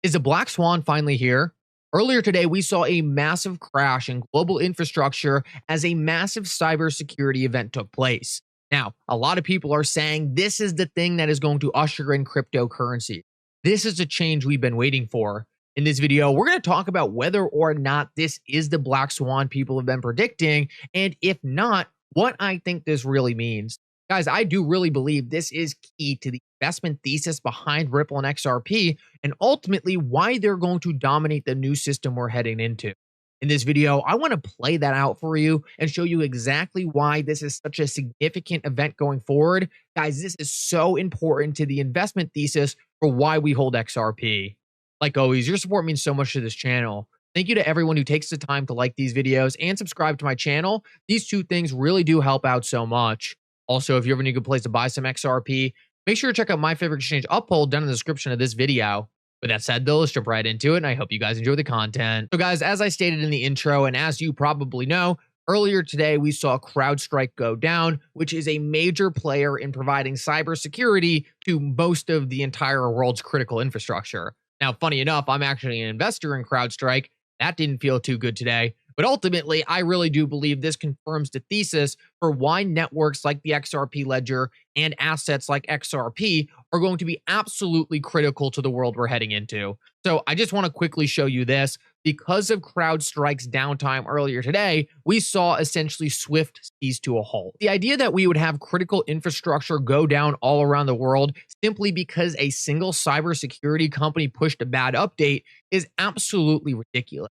Is the black swan finally here? Earlier today, we saw a massive crash in global infrastructure as a massive cybersecurity event took place. Now, a lot of people are saying this is the thing that is going to usher in cryptocurrency. This is a change we've been waiting for. In this video, we're going to talk about whether or not this is the black swan people have been predicting, and if not, what I think this really means. Guys, I do really believe this is key to the investment thesis behind Ripple and XRP, and ultimately why they're going to dominate the new system we're heading into. In this video, I want to play that out for you and show you exactly why this is such a significant event going forward. Guys, this is so important to the investment thesis for why we hold XRP. Like always, your support means so much to this channel. Thank you to everyone who takes the time to like these videos and subscribe to my channel. These two things really do help out so much. Also, if you ever need a good place to buy some XRP, make sure to check out my favorite exchange Uphold down in the description of this video. With that said, though, let's jump right into it, and I hope you guys enjoy the content. So guys, as I stated in the intro, and as you probably know, earlier today we saw CrowdStrike go down, which is a major player in providing cybersecurity to most of the entire world's critical infrastructure. Now, funny enough, I'm actually an investor in CrowdStrike. That didn't feel too good today. But ultimately, I really do believe this confirms the thesis for why networks like the XRP ledger and assets like XRP are going to be absolutely critical to the world we're heading into. So I just want to quickly show you this. Because of CrowdStrike's downtime earlier today, we saw essentially Swift cease to a halt. The idea that we would have critical infrastructure go down all around the world simply because a single cybersecurity company pushed a bad update is absolutely ridiculous.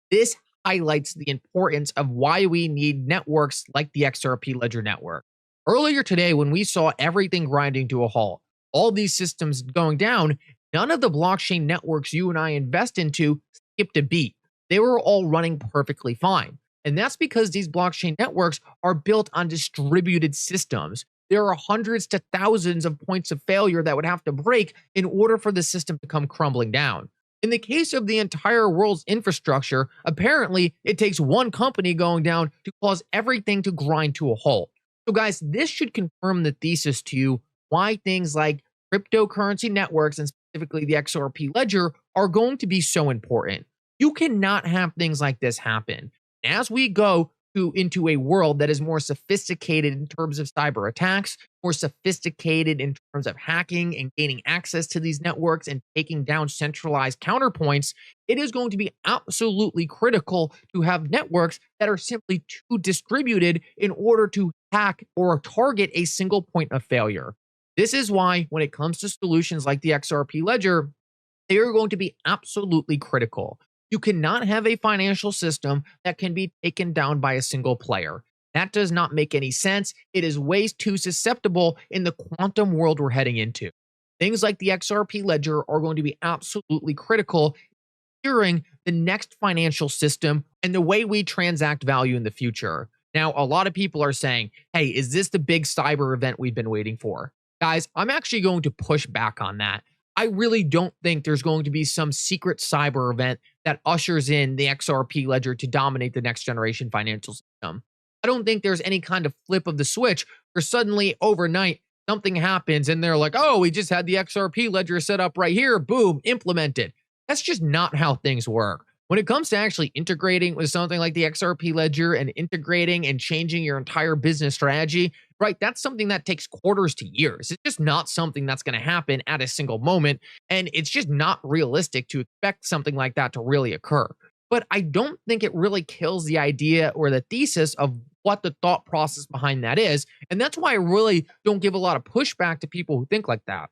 This highlights the importance of why we need networks like the XRP Ledger network. Earlier today, when we saw everything grinding to a halt, all these systems going down, none of the blockchain networks you and I invest into skipped a beat. They were all running perfectly fine. And that's because these blockchain networks are built on distributed systems. There are hundreds to thousands of points of failure that would have to break in order for the system to come crumbling down. In the case of the entire world's infrastructure, apparently it takes one company going down to cause everything to grind to a halt. So guys, this should confirm the thesis to you why things like cryptocurrency networks and specifically the XRP ledger are going to be so important. You cannot have things like this happen. As we go into a world that is more sophisticated in terms of cyber attacks, more sophisticated in terms of hacking and gaining access to these networks and taking down centralized counterpoints, it is going to be absolutely critical to have networks that are simply too distributed in order to hack or target a single point of failure. This is why when it comes to solutions like the XRP ledger, they are going to be absolutely critical. You cannot have a financial system that can be taken down by a single player. That does not make any sense. It is way too susceptible in the quantum world we're heading into. Things like the XRP ledger are going to be absolutely critical during the next financial system and the way we transact value in the future. Now, a lot of people are saying, hey, is this the big cyber event we've been waiting for? Guys, I'm actually going to push back on that. I really don't think there's going to be some secret cyber event that ushers in the XRP ledger to dominate the next generation financial system. I don't think there's any kind of flip of the switch where suddenly overnight something happens and they're like, oh, we just had the XRP ledger set up right here, boom, implemented. That's just not how things work. When it comes to actually integrating with something like the XRP ledger and integrating and changing your entire business strategy, right, that's something that takes quarters to years. It's just not something that's going to happen at a single moment, and it's just not realistic to expect something like that to really occur. But I don't think it really kills the idea or the thesis of what the thought process behind that is, and that's why I really don't give a lot of pushback to people who think like that.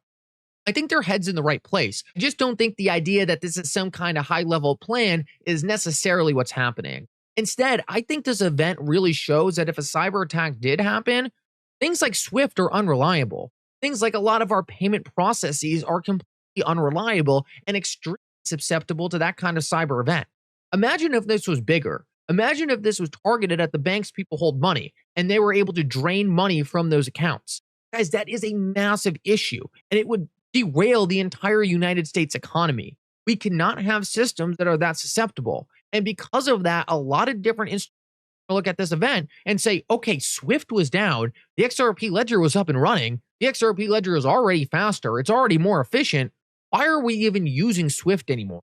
I think their head's in the right place. I just don't think the idea that this is some kind of high-level plan is necessarily what's happening. Instead, I think this event really shows that if a cyber attack did happen, things like Swift are unreliable. Things like a lot of our payment processes are completely unreliable and extremely susceptible to that kind of cyber event. Imagine if this was bigger. Imagine if this was targeted at the banks people hold money and they were able to drain money from those accounts. Guys, that is a massive issue, and it would derail the entire United States economy. We cannot have systems that are that susceptible. And because of that, a lot of different institutions look at this event and say, okay, Swift was down, the XRP ledger was up and running, the XRP ledger is already faster, it's already more efficient. Why are we even using Swift anymore?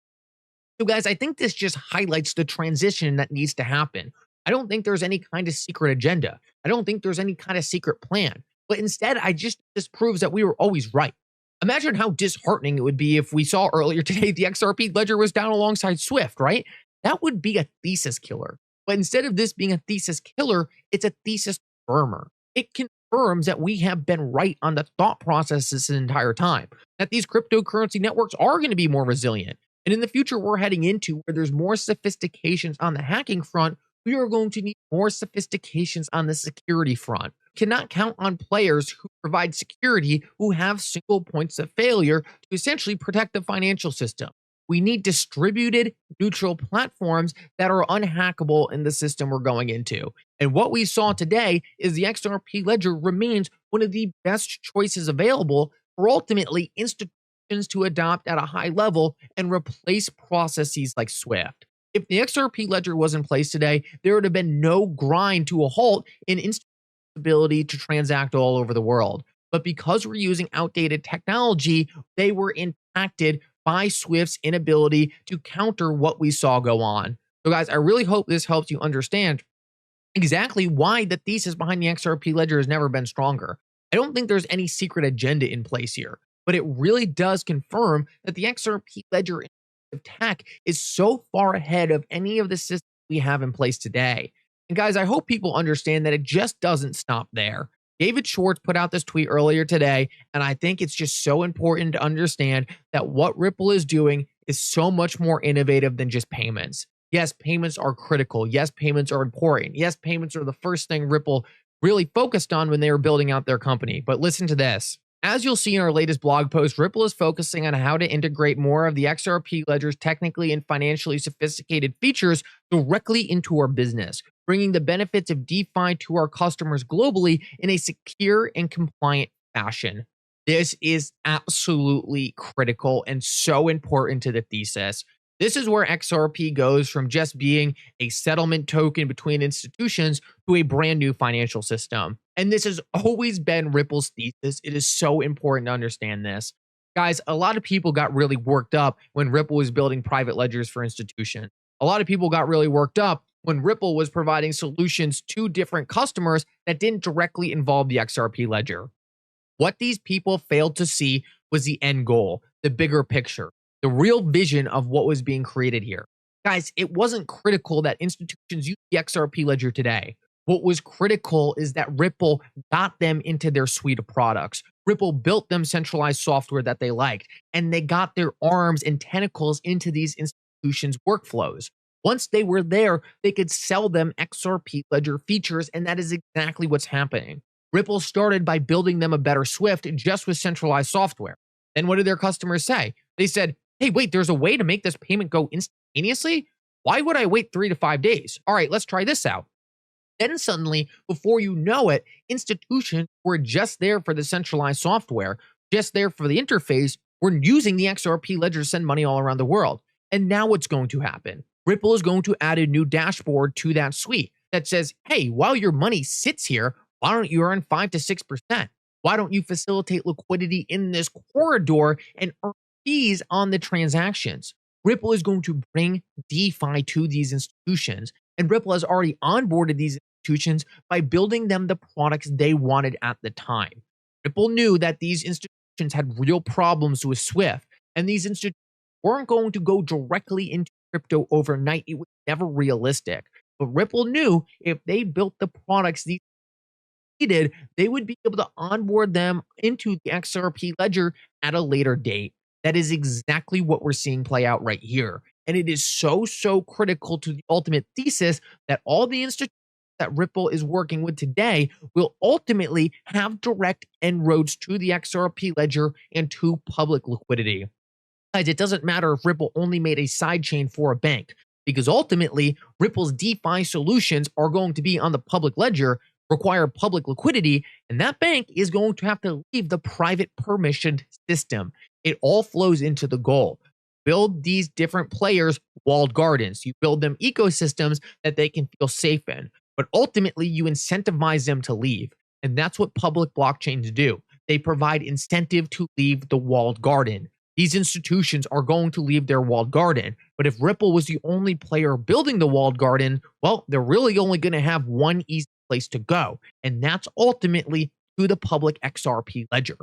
So, guys, I think this just highlights the transition that needs to happen. I don't think there's any kind of secret agenda. I don't think there's any kind of secret plan. But instead, this proves that we were always right. Imagine how disheartening it would be if we saw earlier today the XRP ledger was down alongside Swift, right? That would be a thesis killer. But instead of this being a thesis killer, it's a thesis confirmer. It confirms that we have been right on the thought process this entire time, that these cryptocurrency networks are going to be more resilient. And in the future, we're heading into where there's more sophistications on the hacking front. We are going to need more sophistications on the security front. Cannot count on players who provide security who have single points of failure to essentially protect the financial system. We need distributed, neutral platforms that are unhackable in the system we're going into. And what we saw today is the XRP ledger remains one of the best choices available for ultimately institutions to adopt at a high level and replace processes like Swift. If the XRP ledger was in place today, there would have been no grind to a halt in institutions' ability to transact all over the world. But because we're using outdated technology, they were impacted by Swift's inability to counter what we saw go on. So, guys, I really hope this helps you understand exactly why the thesis behind the XRP ledger has never been stronger. I don't think there's any secret agenda in place here, but it really does confirm that the XRP ledger of tech is so far ahead of any of the systems we have in place today. And guys, I hope people understand that it just doesn't stop there. David Schwartz put out this tweet earlier today, and I think it's just so important to understand that what Ripple is doing is so much more innovative than just payments. Yes, payments are critical. Yes, payments are important. Yes, payments are the first thing Ripple really focused on when they were building out their company. But listen to this. As you'll see in our latest blog post, Ripple is focusing on how to integrate more of the XRP ledger's technically and financially sophisticated features directly into our business, bringing the benefits of DeFi to our customers globally in a secure and compliant fashion. This is absolutely critical and so important to the thesis. This is where XRP goes from just being a settlement token between institutions to a brand new financial system. And this has always been Ripple's thesis. It is so important to understand this. Guys, a lot of people got really worked up when Ripple was building private ledgers for institutions. A lot of people got really worked up when Ripple was providing solutions to different customers that didn't directly involve the XRP ledger. What these people failed to see was the end goal, the bigger picture, the real vision of what was being created here. Guys, it wasn't critical that institutions use the XRP ledger today. What was critical is that Ripple got them into their suite of products. Ripple built them centralized software that they liked, and they got their arms and tentacles into these institutions' workflows. Once they were there, they could sell them XRP ledger features, and that is exactly what's happening. Ripple started by building them a better Swift just with centralized software. Then what did their customers say? They said, hey, wait, there's a way to make this payment go instantaneously? Why would I wait 3 to 5 days? All right, let's try this out. Then suddenly, before you know it, institutions were just there for the centralized software, just there for the interface, were using the XRP ledger to send money all around the world. And now what's going to happen? Ripple is going to add a new dashboard to that suite that says, hey, while your money sits here, why don't you earn 5 to 6%? Why don't you facilitate liquidity in this corridor and earn fees on the transactions? Ripple is going to bring DeFi to these institutions, and Ripple has already onboarded these institutions by building them the products they wanted at the time. Ripple knew that these institutions had real problems with Swift, and these institutions weren't going to go directly into crypto overnight. It was never realistic. But Ripple knew if they built the products these needed, they would be able to onboard them into the XRP ledger at a later date. That is exactly what we're seeing play out right here. And it is so critical to the ultimate thesis that all the institutions that Ripple is working with today will ultimately have direct inroads to the XRP ledger and to public liquidity. Guys, it doesn't matter if Ripple only made a sidechain for a bank, because ultimately Ripple's DeFi solutions are going to be on the public ledger, require public liquidity, and that bank is going to have to leave the private permissioned system. It all flows into the goal. Build these different players walled gardens. You build them ecosystems that they can feel safe in, but ultimately you incentivize them to leave. And that's what public blockchains do. They provide incentive to leave the walled garden. these institutions are going to leave their walled garden. But if Ripple was the only player building the walled garden, well, they're really only going to have one easy place to go, and that's ultimately to the public XRP ledger.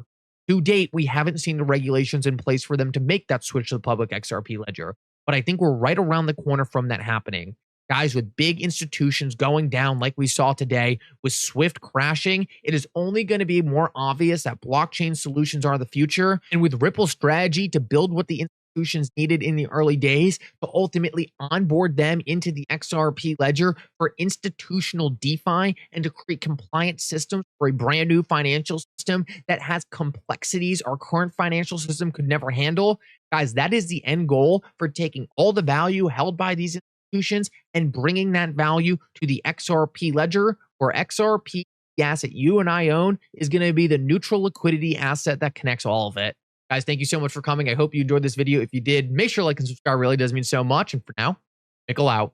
To date, we haven't seen the regulations in place for them to make that switch to the public XRP ledger, but I think we're right around the corner from that happening. Guys, with big institutions going down like we saw today, with Swift crashing, it is only going to be more obvious that blockchain solutions are the future. And with Ripple's strategy to build what the institutions needed in the early days to ultimately onboard them into the XRP ledger for institutional DeFi and to create compliant systems for a brand new financial system that has complexities our current financial system could never handle. Guys, that is the end goal for taking all the value held by these institutions and bringing that value to the XRP ledger, where XRP, the asset you and I own, is going to be the neutral liquidity asset that connects all of it. Guys, thank you so much for coming. I hope you enjoyed this video. If you did, make sure to like and subscribe. It really does mean so much. And for now, Mickle out.